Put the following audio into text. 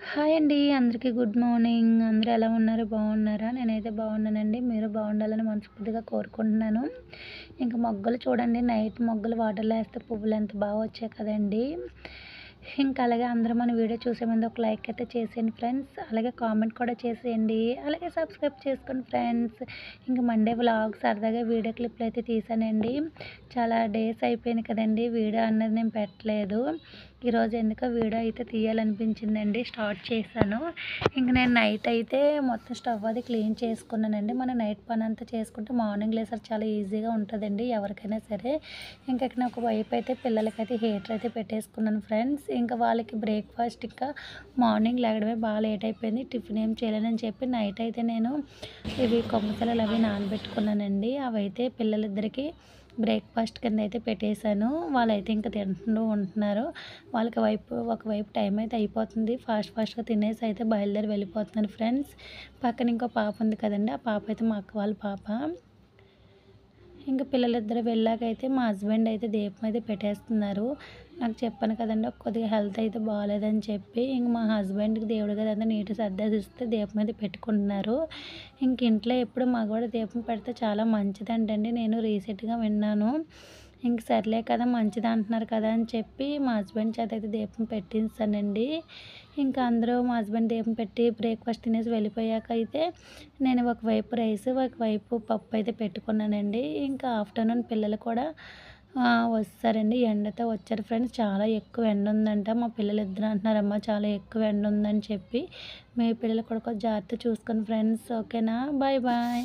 Hi అండి. అందరికీ good morning. అందరూ ఎలా ఉన్నారు? బాగున్నారా? నేనైతే బాగున్నానండి. మీరు బాగుండాలని మనస్ఫూర్తిగా కోరుకుంటున్నాను. ఇంక మొగ్గలు చూడండి, నైట్ మొగ్గలు వాటర్‌లో ఏస్తే పువ్వులు ఎంత బాగా వచ్చాయి కదండీ! ఇంకా అలాగే అందరూ మన వీడియో చూసే ముందు ఒక లైక్ అయితే చేసేయండి ఫ్రెండ్స్. అలాగే కామెంట్ కూడా చేసేయండి. అలాగే సబ్స్క్రైబ్ చేసుకోండి ఫ్రెండ్స్. ఇంక మండే వ్లాగ్ సరదాగా వీడియో క్లిప్‌లు అయితే తీశానండి. చాలా డేస్ అయిపోయింది కదండీ! వీడియో అన్నది నేను పెట్టలేదు. ఈరోజు ఎందుకో వీడియో అయితే తీయాలనిపించిందండి. స్టార్ట్ చేశాను. ఇంక నేను నైట్ అయితే మొత్తం స్టవ్ అది క్లీన్ చేసుకున్నానండి. మనం నైట్ పనంతా చేసుకుంటే మార్నింగ్ లేసరికి చాలా ఈజీగా ఉంటదండి ఎవరికైనా సరే. ఇంక ఇక్కడ ఒక వైపు అయితే పిల్లలకైతే హీటర్ అయితే పెట్టేసుకున్నాను ఫ్రెండ్స్. ఇంకా వాళ్ళకి బ్రేక్‌ఫాస్ట్ ఇంకా మార్నింగ్ లెగడమే బాగా లేట్ అయిపోయింది. టిఫిన్ ఏం చేయలేనని చెప్పి నైట్ అయితే నేను ఇవి కొమ్మసలు అవి నానబెట్టుకున్నానండి. అవైతే పిల్లలిద్దరికీ బ్రేక్‌ఫాస్ట్ కింద అయితే పెట్టేశాను. వాళ్ళైతే ఇంక తింటూ ఉంటున్నారు. వాళ్ళకి ఒకవైపు టైం అయితే అయిపోతుంది. ఫాస్ట్‌గా తినేసి అయితే బయలుదేరి వెళ్ళిపోతున్నాను ఫ్రెండ్స్. పక్కన ఇంకో పాప ఉంది కదండీ! ఆ పాప అయితే మా అక్క వాళ్ళ పాప. ఇంక పిల్లలిద్దరూ వెళ్ళాకైతే మా హస్బెండ్ అయితే దీపం అయితే పెట్టేస్తున్నారు. నాకు చెప్పాను కదండీ! కొద్దిగా హెల్త్ అయితే బాలేదని చెప్పి ఇంక మా హస్బెండ్‌కి దేవుడి గది అంతా నీట్‌గా సర్దేసిస్తే దీపం అయితే పెట్టుకుంటున్నారు. ఇంక ఇంట్లో ఎప్పుడు మగవాడు దీపం పెడితే చాలా మంచిదంటండి. నేను రీసెంట్‌గా విన్నాను. ఇంక సర్లే కదా మంచిది అంటున్నారు కదా అని చెప్పి మా హస్బెండ్ చేత అయితే దీపం పెట్టించానండి. ఇంకా అందరూ మా హస్బెండ్ దీపం పెట్టి బ్రేక్‌ఫాస్ట్ తినేసి వెళ్ళిపోయాక అయితే నేను ఒకవైపు రైస్, ఒకవైపు పప్పు అయితే పెట్టుకున్నానండి. ఇంకా ఆఫ్టర్‌నూన్ పిల్లలు కూడా వస్తారండి. ఎండతో వచ్చారు ఫ్రెండ్స్. చాలా ఎక్కువ ఎండ ఉందంట. మా పిల్లలిద్దరూ అంటున్నారమ్మా చాలా ఎక్కువ ఎండ ఉందని చెప్పి. మీ పిల్లలు కూడా కొంచెం జాగ్రత్తగా చూసుకోండి ఫ్రెండ్స్. ఓకేనా? Bye bye.